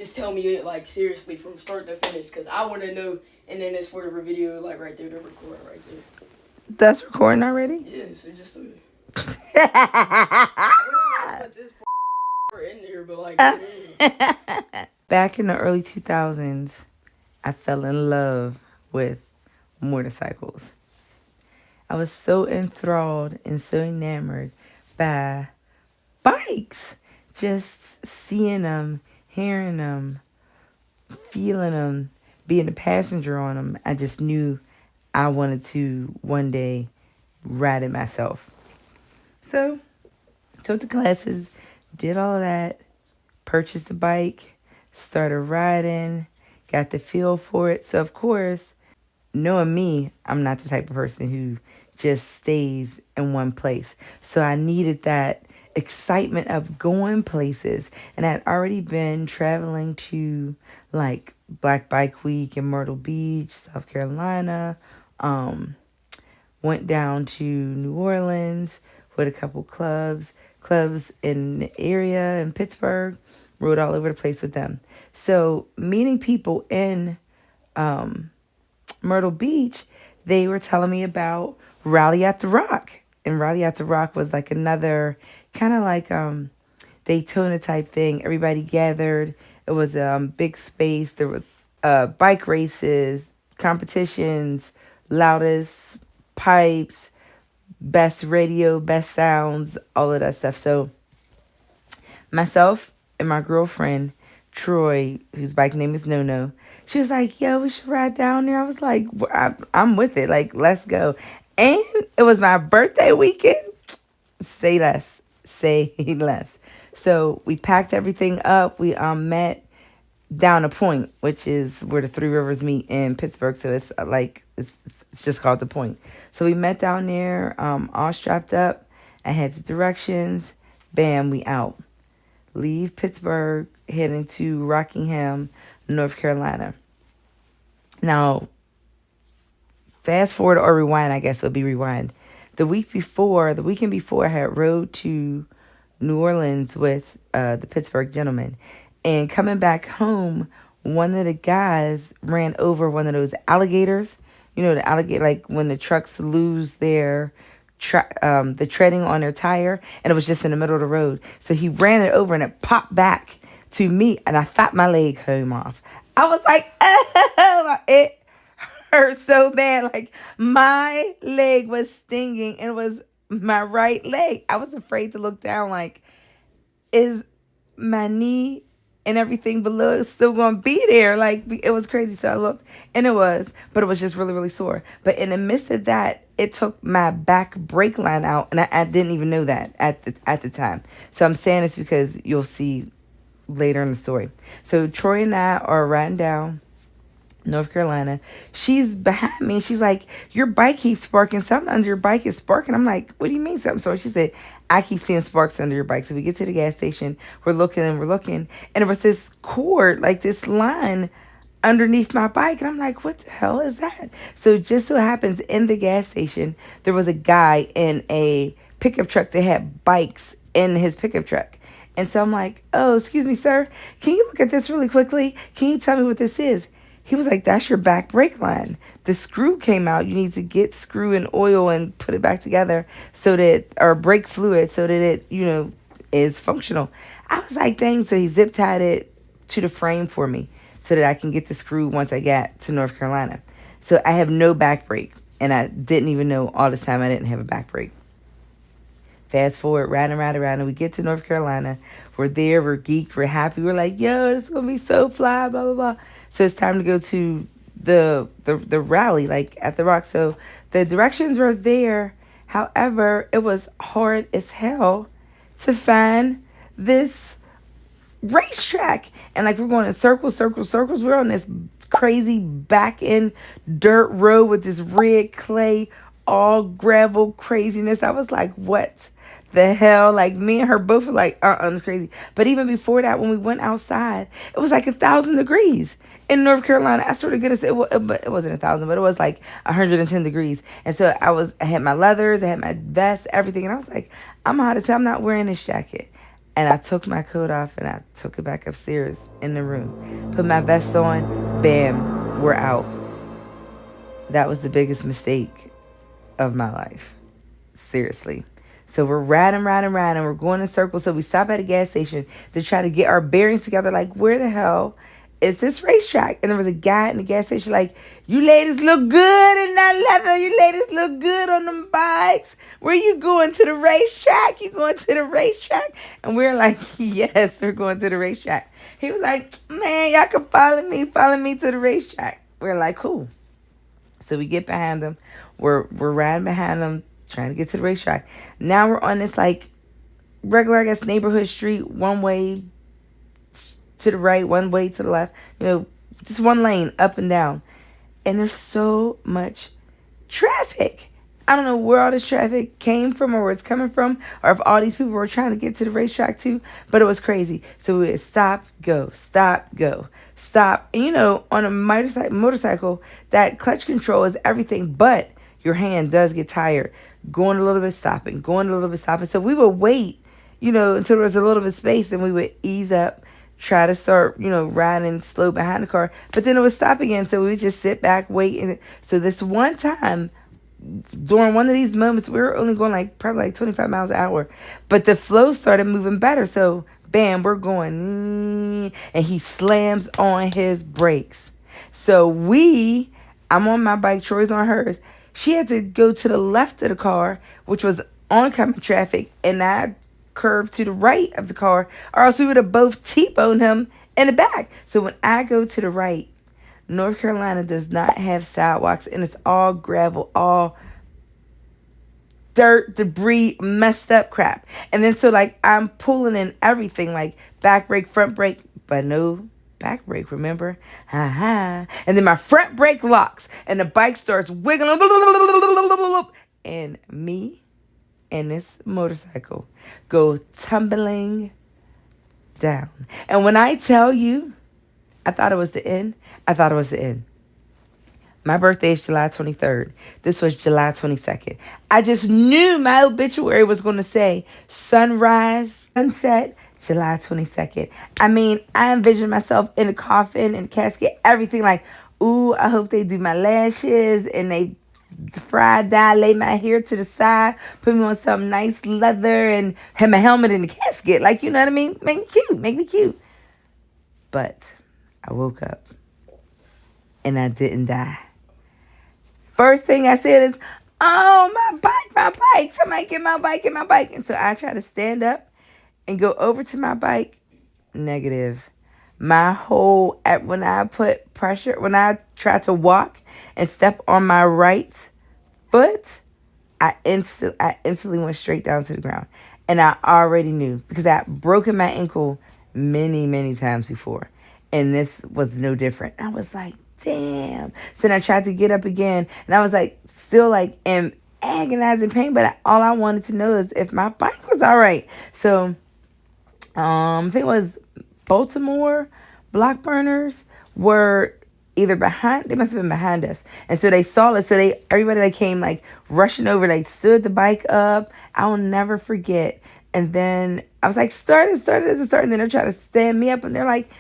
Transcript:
Just tell me it like seriously from start to finish, because I want to know. And then it's for the video, like right there, the record right there. That's recording already? Yeah, so just I put this in there, but like. Back in the early 2000s, I fell in love with motorcycles. I was so enthralled and so enamored by bikes. Just seeing them, hearing them, feeling them, being a passenger on them. I just knew I wanted to one day ride it myself. So, took the classes, did all of that, purchased the bike, started riding, got the feel for it. So, of course, knowing me, I'm not the type of person who just stays in one place. So I needed that excitement of going places. And I'd already been traveling to like Black Bike Week in Myrtle Beach, South Carolina. Went down to New Orleans with a couple clubs in the area in Pittsburgh. Rode all over the place with them. So meeting people in Myrtle Beach, they were telling me about Rally at the Rock. And Rally at the Rock was like another kind of like Daytona type thing. Everybody gathered. It was a big space. There was bike races, competitions, loudest pipes, best radio, best sounds, all of that stuff. So myself and my girlfriend, Troy, whose bike name is No, she was like, yo, we should ride down there. I was like, I'm with it. Like, let's go. And it was my birthday weekend. Say less. So we packed everything up. We met down a point, which is where the Three Rivers meet in Pittsburgh. So it's like, it's just called the Point. So we met down there, all strapped up. I had the directions. Bam, we out. Leave Pittsburgh, heading to Rockingham, North Carolina. Now, fast forward or rewind, I guess it'll be rewind. The weekend before, I had rode to New Orleans with the Pittsburgh gentleman. And coming back home, one of the guys ran over one of those alligators. You know, the alligator, like when the trucks lose their the treading on their tire, and it was just in the middle of the road. So he ran it over and it popped back to me, and I thought my leg came off. I was like, oh, it hurt so bad. Like my leg was stinging, and it was my right leg. I was afraid to look down, like, is my knee and everything below still gonna be there? Like, it was crazy. So I looked, and it was, but it was just really, really sore. But in the midst of that, it took my back brake line out, and I didn't even know that at the time. So I'm saying this because you'll see later in the story. So Troy and I are riding down North Carolina. She's behind me. She's like, your bike keeps sparking. Something under your bike is sparking. I'm like, what do you mean something? So she said, I keep seeing sparks under your bike. So we get to the gas station. We're looking. And there was this cord, like this line underneath my bike. And I'm like, what the hell is that? So just so happens in the gas station, there was a guy in a pickup truck that had bikes in his pickup truck. And so I'm like, oh, excuse me, sir. Can you look at this really quickly? Can you tell me what this is? He was like, that's your back brake line. The screw came out. You need to get screw and oil and put it back together or brake fluid so that it, is functional. I was like, dang. So he zip tied it to the frame for me so that I can get the screw once I got to North Carolina. So I have no back brake, and I didn't even know all this time I didn't have a back brake. Fast forward, riding, and we get to North Carolina. We're there, we're geeked, we're happy. We're like, yo, this is going to be so fly, blah, blah, blah. So it's time to go to the rally, like at the Rock. So the directions were there. However, it was hard as hell to find this racetrack. And like we're going in circles. We're on this crazy back end dirt road with this red clay, all gravel craziness. I was like, what the hell? Like, me and her both were like, it's crazy. But even before that, when we went outside, it was like 1,000 degrees in North Carolina. I sort of goodness, it wasn't 1,000, but it was like 110 degrees. And so I had my leathers, I had my vest, everything. And I was like, I'm hot as hell. I'm not wearing this jacket. And I took my coat off and I took it back upstairs in the room. Put my vest on. Bam, we're out. That was the biggest mistake of my life. Seriously. So we're riding. We're going in circles. So we stop at a gas station to try to get our bearings together. Like, where the hell is this racetrack? And there was a guy in the gas station like, you ladies look good in that leather. You ladies look good on them bikes. Where you going, to the racetrack? You going to the racetrack? And we're like, yes, we're going to the racetrack. He was like, man, y'all can follow me to the racetrack. We're like, cool. So we get behind them. We're riding behind them, trying to get to the racetrack. Now we're on this like regular, I guess, neighborhood street, one way to the right, one way to the left, just one lane up and down. And there's so much traffic. I don't know where all this traffic came from or where it's coming from, or if all these people were trying to get to the racetrack too, but it was crazy. So we would stop, go, stop, go, stop. And on a motorcycle, that clutch control is everything, but your hand does get tired. Going a little bit, stopping, going a little bit, stopping. So we would wait, until there was a little bit of space, and we would ease up, try to start, riding slow behind the car. But then it would stop again, so we would just sit back, wait. And so this one time, during one of these moments, we were only going probably 25 miles an hour, but the flow started moving better. So bam, we're going, and he slams on his brakes. So I'm on my bike, Troy's on hers. She had to go to the left of the car, which was oncoming traffic, and I curved to the right of the car, or else we would have both T-boned him in the back. So when I go to the right, North Carolina does not have sidewalks, and it's all gravel, all dirt, debris, messed up crap. And then so I'm pulling in everything, like back brake, front brake, but no back brake, remember? And then my front brake locks, and the bike starts wiggling, and me and this motorcycle go tumbling down. And when I tell you, I thought it was the end. My birthday is July 23rd. This was July 22nd. I just knew my obituary was going to say sunrise, sunset, July 22nd. I mean, I envisioned myself in a coffin, in a casket, everything like, ooh, I hope they do my lashes and they dye, lay my hair to the side, put me on some nice leather and have my helmet in the casket. Like, you know what I mean? Make me cute. But I woke up and I didn't die. First thing I said is, oh, my bike. Somebody get my bike. And so I try to stand up and go over to my bike. Negative. When I put pressure, when I try to walk and step on my right foot, I instantly went straight down to the ground. And I already knew, because I had broken my ankle many, many times before. And this was no different. I was like, damn. So then I tried to get up again, and I was still in agonizing pain, but all I wanted to know is if my bike was all right. So I think it was Baltimore block burners were either behind, they must have been behind us. And so they saw us. So everybody that came rushing over, stood the bike up. I'll never forget. And then I was like, start it. And then they're trying to stand me up, and they're like,